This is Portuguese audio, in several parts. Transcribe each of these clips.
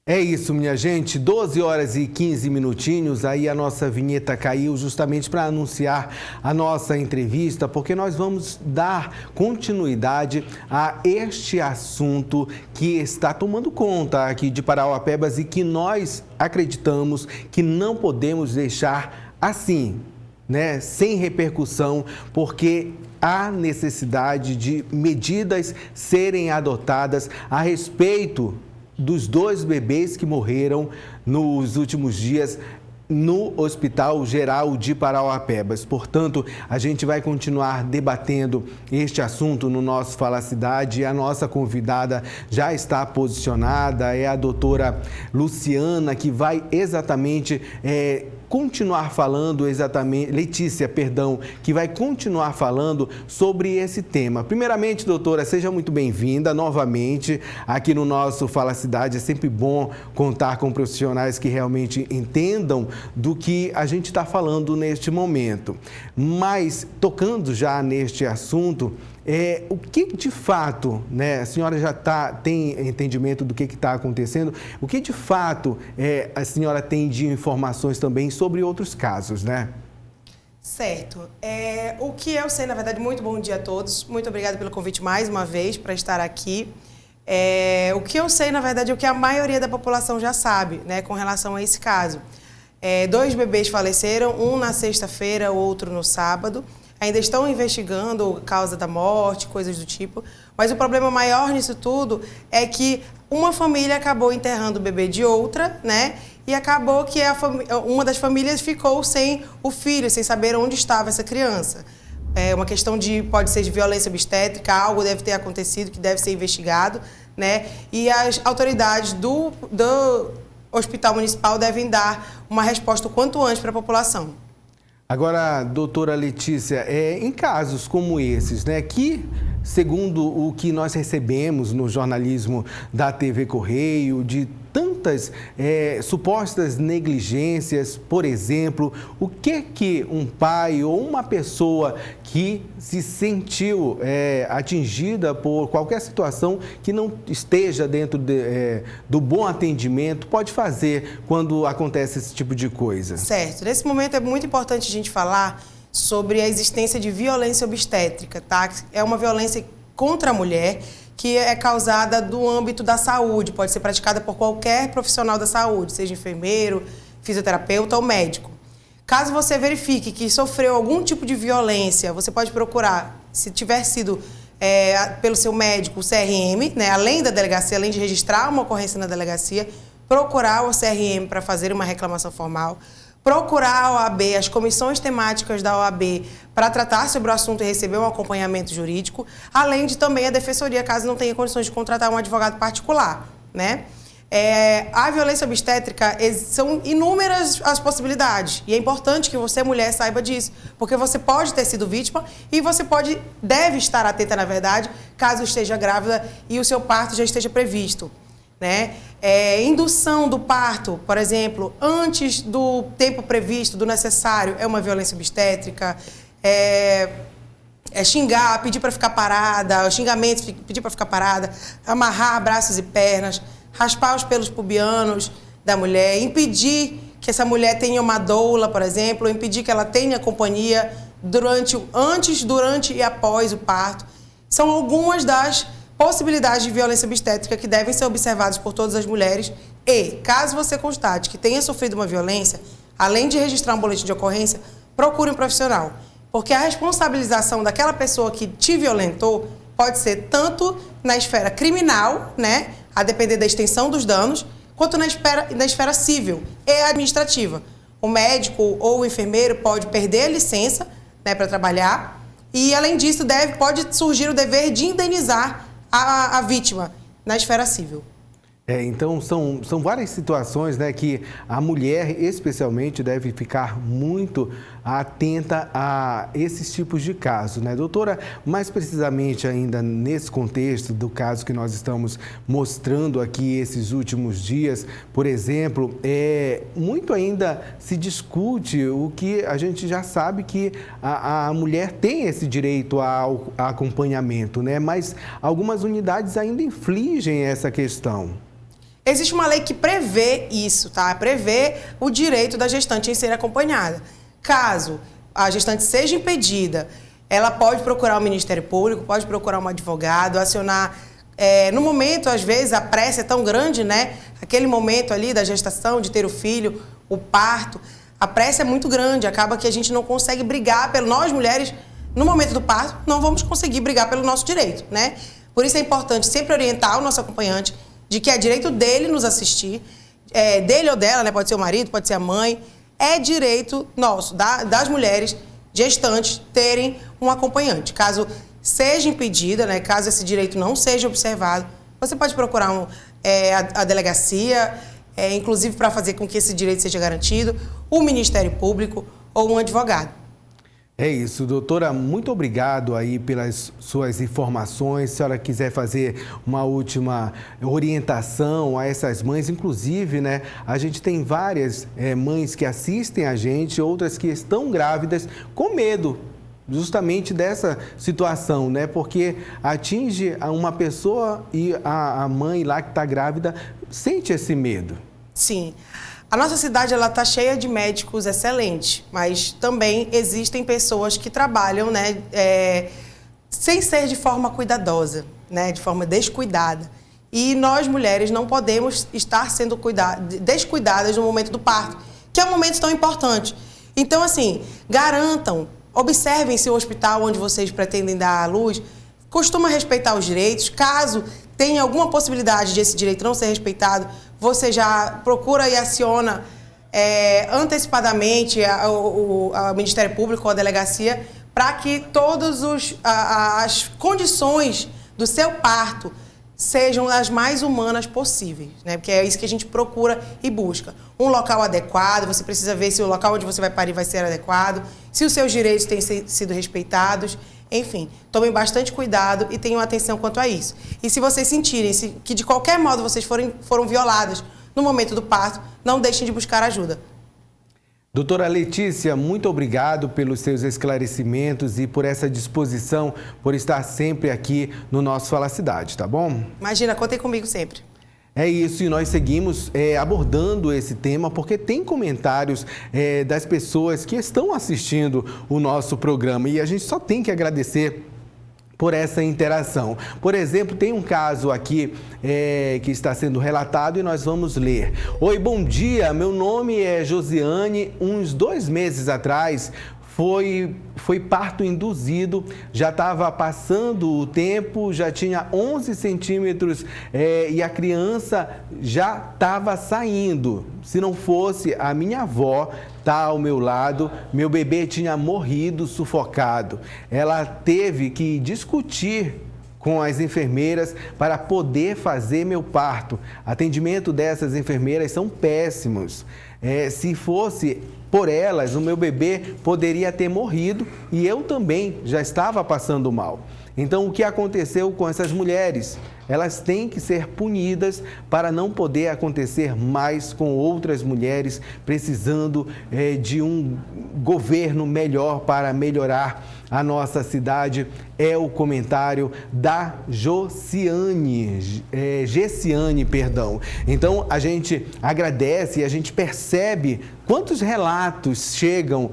É isso, minha gente, 12 horas e 15 minutinhos, aí a nossa vinheta caiu justamente para anunciar a nossa entrevista, porque nós vamos dar continuidade a este assunto que está tomando conta aqui de Parauapebas e que nós acreditamos que não podemos deixar assim, né, sem repercussão, porque há necessidade de medidas serem adotadas a respeito dos 2 bebês que morreram nos últimos dias no Hospital Geral de Parauapebas. Portanto, a gente vai continuar debatendo este assunto no nosso Fala Cidade. A nossa convidada já está posicionada, é a doutora Luciana, que vai exatamente continuar falando Letícia, que vai continuar falando sobre esse tema. Primeiramente, doutora, seja muito bem-vinda novamente aqui no nosso Fala Cidade. É sempre bom contar com profissionais que realmente entendam do que a gente está falando neste momento. Mas, tocando já neste assunto, o que de fato, né, a senhora já tem entendimento do que está acontecendo, o que de fato a senhora tem de informações também sobre outros casos, né? Certo. O que eu sei, na verdade, muito bom dia a todos, muito obrigada pelo convite mais uma vez para estar aqui. O que eu sei, na verdade, é o que a maioria da população já sabe, né, com relação a esse caso. 2 bebês faleceram, um na sexta-feira, outro no sábado. Ainda estão investigando a causa da morte, coisas do tipo. Mas o problema maior nisso tudo é que uma família acabou enterrando o bebê de outra, né? E acabou que uma das famílias ficou sem o filho, sem saber onde estava essa criança. É uma questão pode ser de violência obstétrica, algo deve ter acontecido que deve ser investigado, né? E as autoridades do Hospital Municipal devem dar uma resposta o quanto antes para a população. Agora, doutora Letícia, em casos como esses, né, que, segundo o que nós recebemos no jornalismo da TV Correio, de tantas supostas negligências, por exemplo, o que um pai ou uma pessoa que se sentiu atingida por qualquer situação que não esteja dentro do bom atendimento pode fazer quando acontece esse tipo de coisa? Certo. Nesse momento é muito importante a gente falar sobre a existência de violência obstétrica, tá? É uma violência contra a mulher que é causada do âmbito da saúde, pode ser praticada por qualquer profissional da saúde, seja enfermeiro, fisioterapeuta ou médico. Caso você verifique que sofreu algum tipo de violência, você pode procurar, se tiver sido pelo seu médico, o CRM, né, além da delegacia, além de registrar uma ocorrência na delegacia, procurar o CRM para fazer uma reclamação formal, procurar a OAB, as comissões temáticas da OAB para tratar sobre o assunto e receber um acompanhamento jurídico, além de também a defensoria, caso não tenha condições de contratar um advogado particular, né? A violência obstétrica, são inúmeras as possibilidades e é importante que você, mulher, saiba disso, porque você pode ter sido vítima e você deve estar atenta, na verdade, caso esteja grávida e o seu parto já esteja previsto, né? Indução do parto, por exemplo, antes do tempo previsto, do necessário, é uma violência obstétrica. Xingar, pedir para ficar parada, xingamentos, pedir para ficar parada, amarrar braços e pernas, raspar os pelos pubianos da mulher, impedir que essa mulher tenha uma doula, por exemplo, impedir que ela tenha companhia antes, durante e após o parto. São algumas das possibilidades de violência obstétrica que devem ser observadas por todas as mulheres e, caso você constate que tenha sofrido uma violência, além de registrar um boletim de ocorrência, procure um profissional. Porque a responsabilização daquela pessoa que te violentou pode ser tanto na esfera criminal, né, a depender da extensão dos danos, quanto na esfera civil e administrativa. O médico ou o enfermeiro pode perder a licença, né, para trabalhar e, além disso, pode surgir o dever de indenizar a vítima na esfera civil. Então, são várias situações, né, que a mulher, especialmente, deve ficar muito atenta a esses tipos de casos, né, doutora? Mais precisamente ainda nesse contexto do caso que nós estamos mostrando aqui esses últimos dias, por exemplo, muito ainda se discute o que a gente já sabe que a mulher tem esse direito ao acompanhamento, né? Mas algumas unidades ainda infligem essa questão. Existe uma lei que prevê isso, tá? Prevê o direito da gestante em ser acompanhada. Caso a gestante seja impedida, ela pode procurar o Ministério Público, pode procurar um advogado, acionar... no momento, às vezes, a pressa é tão grande, né? Aquele momento ali da gestação, de ter o filho, o parto, a pressa é muito grande, acaba que a gente não consegue brigar nós mulheres, no momento do parto, não vamos conseguir brigar pelo nosso direito, né? Por isso é importante sempre orientar o nosso acompanhante de que é direito dele nos assistir, dele ou dela, né? Pode ser o marido, pode ser a mãe, é direito nosso, das mulheres gestantes, terem um acompanhante. Caso seja impedida, né? Caso esse direito não seja observado, você pode procurar a delegacia, inclusive para fazer com que esse direito seja garantido, o Ministério Público ou um advogado. É isso, doutora, muito obrigado aí pelas suas informações. Se a senhora quiser fazer uma última orientação a essas mães, inclusive, né, a gente tem várias mães que assistem a gente, outras que estão grávidas com medo justamente dessa situação, né, porque atinge uma pessoa e a mãe lá que está grávida sente esse medo. Sim. A nossa cidade está cheia de médicos excelentes, mas também existem pessoas que trabalham, né, sem ser de forma cuidadosa, né, de forma descuidada. E nós, mulheres, não podemos estar sendo descuidadas no momento do parto, que é um momento tão importante. Então, assim, garantam, observem se o hospital onde vocês pretendem dar à luz costuma respeitar os direitos. Caso tenha alguma possibilidade de esse direito não ser respeitado, você já procura e aciona antecipadamente o Ministério Público ou a delegacia para que todas as condições do seu parto sejam as mais humanas possíveis, né? Porque é isso que a gente procura e busca. Um local adequado, você precisa ver se o local onde você vai parir vai ser adequado, se os seus direitos têm sido respeitados. Enfim, tomem bastante cuidado e tenham atenção quanto a isso. E se vocês sentirem que de qualquer modo vocês foram violadas no momento do parto, não deixem de buscar ajuda. Doutora Letícia, muito obrigado pelos seus esclarecimentos e por essa disposição, por estar sempre aqui no nosso Fala Cidade, tá bom? Imagina, contem comigo sempre. É isso, e nós seguimos abordando esse tema porque tem comentários das pessoas que estão assistindo o nosso programa e a gente só tem que agradecer por essa interação. Por exemplo, tem um caso aqui que está sendo relatado e nós vamos ler. Oi, bom dia, meu nome é Josiane. Uns 2 meses atrás foi parto induzido, já estava passando o tempo, já tinha 11 centímetros e a criança já estava saindo. Se não fosse a minha avó estar ao meu lado, meu bebê tinha morrido sufocado. Ela teve que discutir com as enfermeiras para poder fazer meu parto. Atendimento dessas enfermeiras são péssimos. Se fosse por elas, o meu bebê poderia ter morrido e eu também já estava passando mal. Então, o que aconteceu com essas mulheres? Elas têm que ser punidas para não poder acontecer mais com outras mulheres precisando de um governo melhor para melhorar a nossa cidade. É o comentário da Gessiane, perdão. Então, a gente agradece e a gente percebe quantos relatos chegam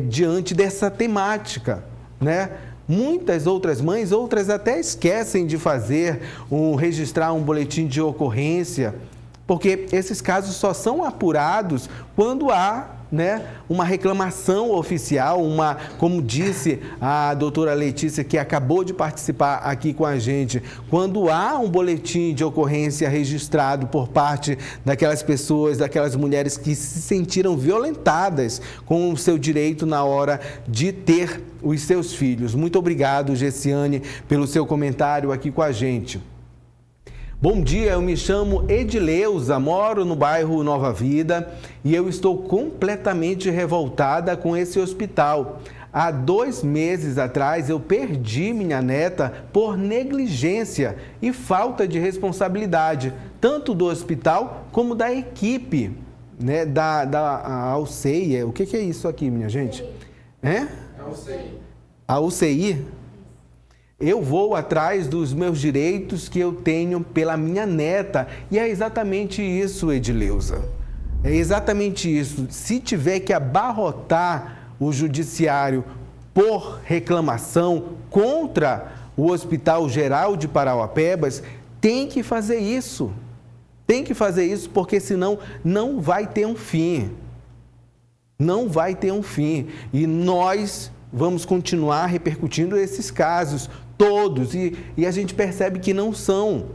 diante dessa temática, né? Muitas outras mães, outras até esquecem de registrar um boletim de ocorrência, porque esses casos só são apurados quando há, né, uma reclamação oficial, como disse a doutora Letícia, que acabou de participar aqui com a gente, quando há um boletim de ocorrência registrado por parte daquelas pessoas, daquelas mulheres que se sentiram violentadas com o seu direito na hora de ter os seus filhos. Muito obrigado, Gessiane, pelo seu comentário aqui com a gente. Bom dia, eu me chamo Edileuza, moro no bairro Nova Vida e eu estou completamente revoltada com esse hospital. Há 2 meses atrás eu perdi minha neta por negligência e falta de responsabilidade, tanto do hospital como da equipe, né, da UCI. O que é isso aqui, minha gente? A UCI? Eu vou atrás dos meus direitos que eu tenho pela minha neta. E é exatamente isso, Edileuza. É exatamente isso. Se tiver que abarrotar o judiciário por reclamação contra o Hospital Geral de Parauapebas, tem que fazer isso. Tem que fazer isso, porque senão não vai ter um fim. Não vai ter um fim. E nós vamos continuar repercutindo esses casos, todos. E a gente percebe que não são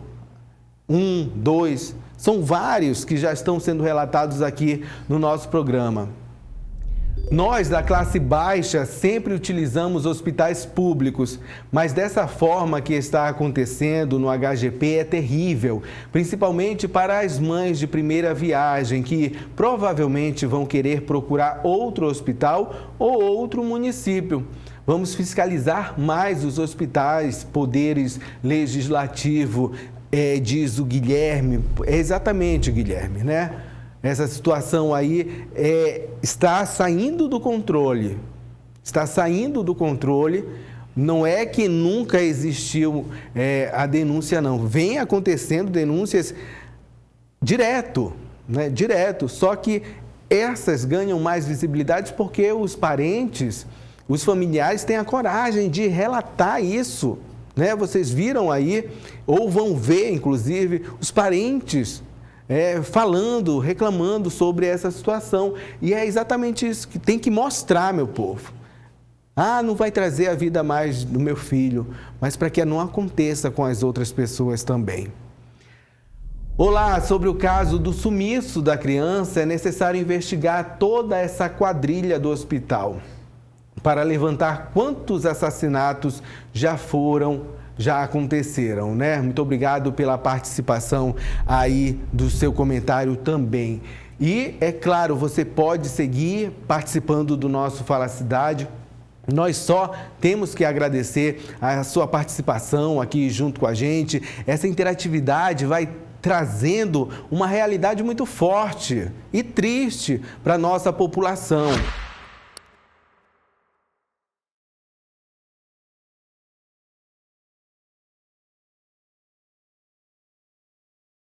um, dois, são vários que já estão sendo relatados aqui no nosso programa. Nós, da classe baixa, sempre utilizamos hospitais públicos, mas dessa forma que está acontecendo no HGP é terrível, principalmente para as mães de primeira viagem, que provavelmente vão querer procurar outro hospital ou outro município. Vamos fiscalizar mais os hospitais, poderes legislativo, diz o Guilherme. É exatamente, Guilherme, né? Essa situação aí está saindo do controle. Está saindo do controle. Não é que nunca existiu a denúncia, não. Vem acontecendo denúncias direto, né? Direto. Só que essas ganham mais visibilidade porque os parentes, os familiares têm a coragem de relatar isso, né? Vocês viram aí, ou vão ver, inclusive, os parentes falando, reclamando sobre essa situação. E é exatamente isso que tem que mostrar, meu povo. Ah, não vai trazer a vida mais do meu filho, mas para que não aconteça com as outras pessoas também. Olá, sobre o caso do sumiço da criança, é necessário investigar toda essa quadrilha do hospital para levantar quantos assassinatos já aconteceram, né? Muito obrigado pela participação aí do seu comentário também. E, é claro, você pode seguir participando do nosso Fala Cidade. Nós só temos que agradecer a sua participação aqui junto com a gente. Essa interatividade vai trazendo uma realidade muito forte e triste para a nossa população.